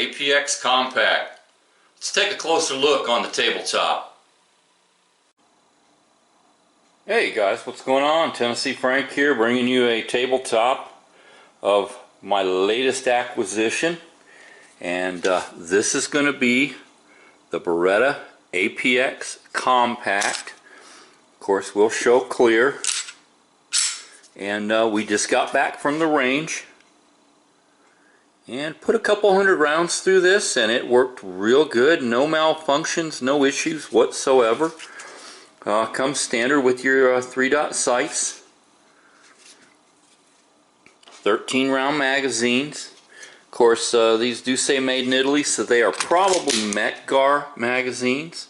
APX Compact. Let's take a closer look on the tabletop. Hey guys, what's going on? TN.Frank here, bringing you a tabletop of my latest acquisition. And this is going to be the Beretta APX Compact. Of course, we'll show clear. And we just got back from the range and put a couple hundred rounds through this, and it worked real good. No malfunctions, no issues whatsoever. Comes standard with your 3-dot sights, 13 round magazines. Of course, these do say made in Italy, so they are probably Metgar magazines,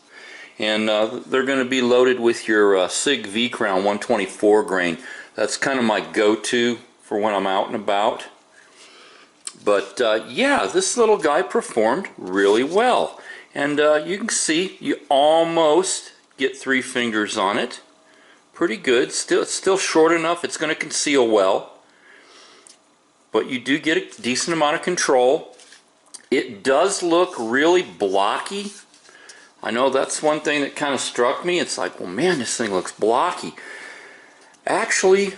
and they're going to be loaded with your Sig V Crown 124 grain. That's kind of my go-to for when I'm out and about. But yeah, this little guy performed really well. And you can see you almost get 3 fingers on it. Pretty good. It's still short enough. It's going to conceal well. But you do get a decent amount of control. It does look really blocky. I know that's one thing that kind of struck me. It's like, well, man, this thing looks blocky. Actually,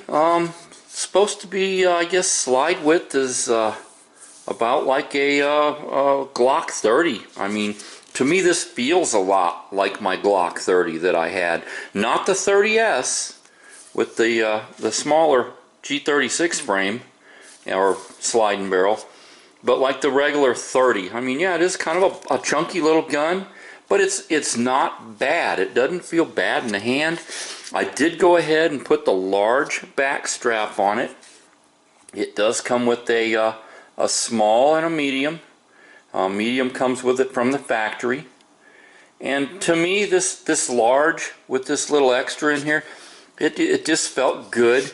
supposed to be, I guess, slide width is about like a Glock 30. I mean, to me this feels a lot like my Glock 30 that I had. Not the 30S with the smaller G36 frame or sliding barrel, but like the regular 30. I mean, yeah, it is kind of a chunky little gun, but it's not bad. It doesn't feel bad in the hand. I did go ahead and put the large back strap on it. It does come with a small and a medium. Medium comes with it from the factory. And to me, this large with this little extra in here, it just felt good.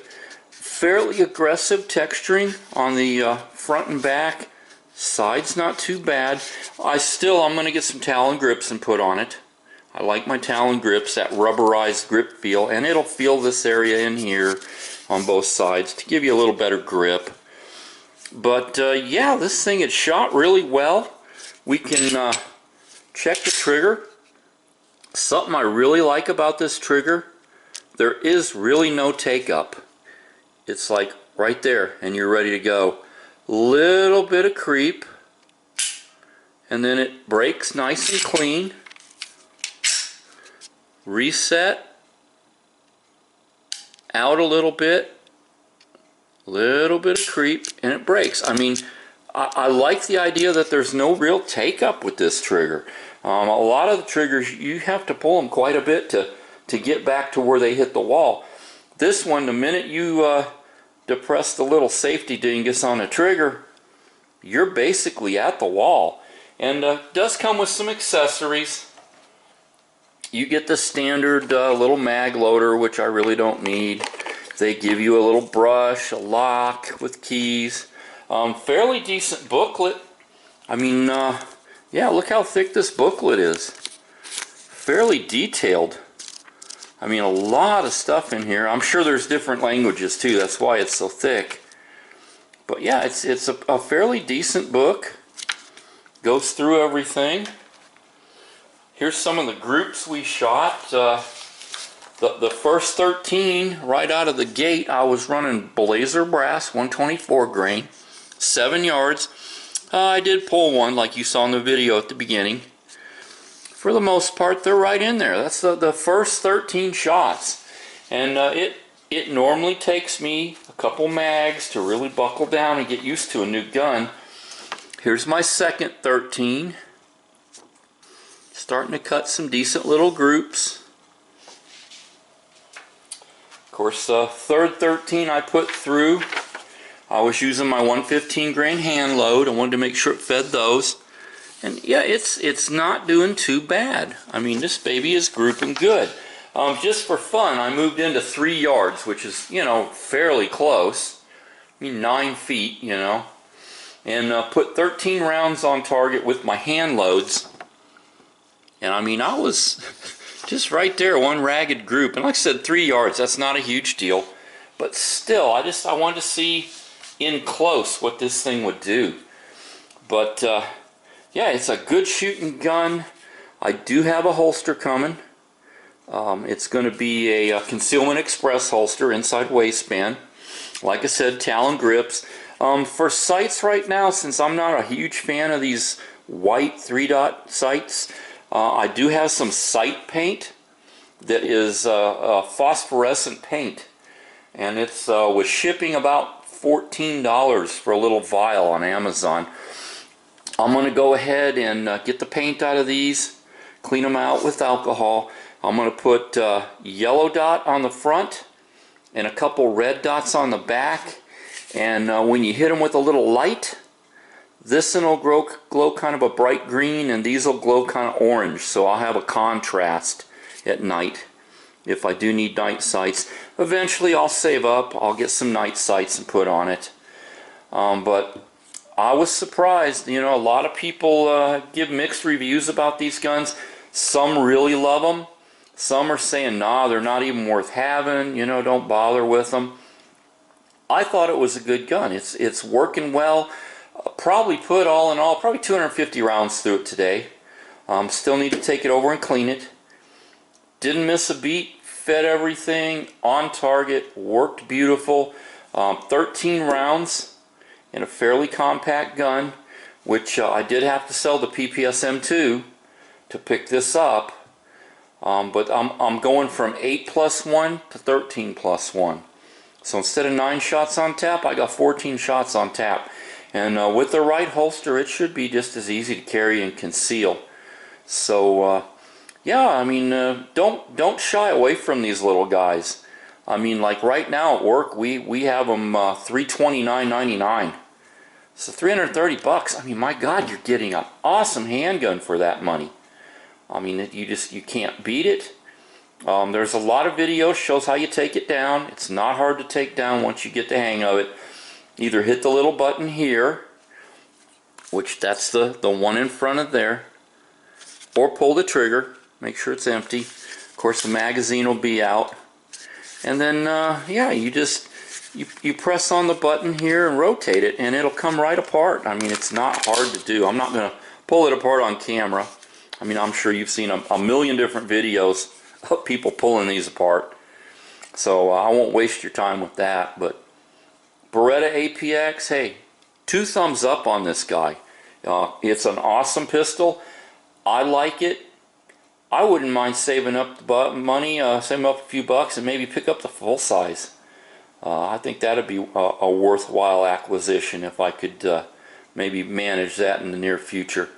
Fairly aggressive texturing on the front and back. Side's not too bad. I'm going to get some Talon grips and put on it. I like my Talon grips, that rubberized grip feel, and it'll feel this area in here on both sides to give you a little better grip. But yeah, this thing, it shot really well. We can check the trigger. Something I really like about this trigger, there is really no take up. It's like right there and you're ready to go. Little bit of creep, and then it breaks nice and clean. Reset, out a little bit of creep, and it breaks. I mean, I like the idea that there's no real take up with this trigger. A lot of the triggers, you have to pull them quite a bit to get back to where they hit the wall. This one, the minute you depress the little safety dingus on the trigger, you're basically at the wall. And does come with some accessories. You get the standard little mag loader, which I really don't need. They give you a little brush, a lock with keys. Fairly decent booklet. I mean, yeah, look how thick this booklet is. Fairly detailed. I mean, a lot of stuff in here. I'm sure there's different languages too. That's why it's so thick. But yeah, it's a fairly decent book. Goes through everything. Here's some of the groups we shot. The first 13, right out of the gate, I was running Blazer Brass 124 grain, 7 yards. I did pull one like you saw in the video at the beginning. For the most part, they're right in there. That's the first 13 shots. And it normally takes me a couple mags to really buckle down and get used to a new gun. Here's my second 13. Starting to cut some decent little groups. Of course, third 13 I put through. I was using my 115 grain hand load. I wanted to make sure it fed those. And yeah, it's not doing too bad. I mean, this baby is grouping good. Just for fun, I moved into 3 yards, which is, you know, fairly close. I mean, 9 feet, you know. And put 13 rounds on target with my hand loads. And I mean, I was just right there, one ragged group. And like I said, 3 yards, that's not a huge deal. But still, I wanted to see in close what this thing would do. But yeah, it's a good shooting gun. I do have a holster coming. It's going to be a Concealment Express holster, inside waistband. Like I said, Talon grips. For sights right now, since I'm not a huge fan of these white 3-dot sights, I do have some sight paint that is phosphorescent paint. And it's was shipping about $14 for a little vial on Amazon. I'm going to go ahead and get the paint out of these, clean them out with alcohol. I'm going to put yellow dot on the front and a couple red dots on the back. And when you hit them with a little light, this one will glow kind of a bright green, and these will glow kind of orange. So I'll have a contrast at night if I do need night sights. Eventually I'll save up, I'll get some night sights and put on it. But I was surprised, you know, a lot of people give mixed reviews about these guns. Some really love them. Some are saying, nah, they're not even worth having, you know, don't bother with them. I thought it was a good gun. It's working well. Probably put all in all, probably 250 rounds through it today. Still need to take it over and clean it. Didn't miss a beat, fed everything, on target, worked beautiful. 13 rounds in a fairly compact gun, which I did have to sell the PPS M2 to pick this up. But I'm going from 8+1 to 13+1. So instead of 9 shots on tap, I got 14 shots on tap. And with the right holster, it should be just as easy to carry and conceal. So yeah, I mean, don't shy away from these little guys. I mean, like right now at work, we have them $329.99. So 330 bucks. I mean, my God, you're getting an awesome handgun for that money. I mean, you can't beat it. There's a lot of videos shows how you take it down. It's not hard to take down once you get the hang of it. Either hit the little button here, which that's the one in front of there, or pull the trigger. Make sure it's empty. Of course, the magazine will be out. And then, yeah, you press on the button here and rotate it, and it'll come right apart. I mean, it's not hard to do. I'm not going to pull it apart on camera. I mean, I'm sure you've seen a million different videos of people pulling these apart. So I won't waste your time with that. But Beretta APX, hey, 2 thumbs up on this guy. It's an awesome pistol. I like it. I wouldn't mind saving up the money, saving up a few bucks, and maybe pick up the full size. I think that'd be a worthwhile acquisition if I could maybe manage that in the near future.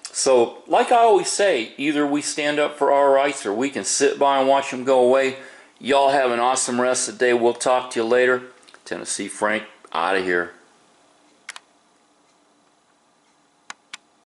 So, like I always say, either we stand up for our rights or we can sit by and watch them go away. Y'all have an awesome rest of the day. We'll talk to you later. Tennessee Frank, out of here.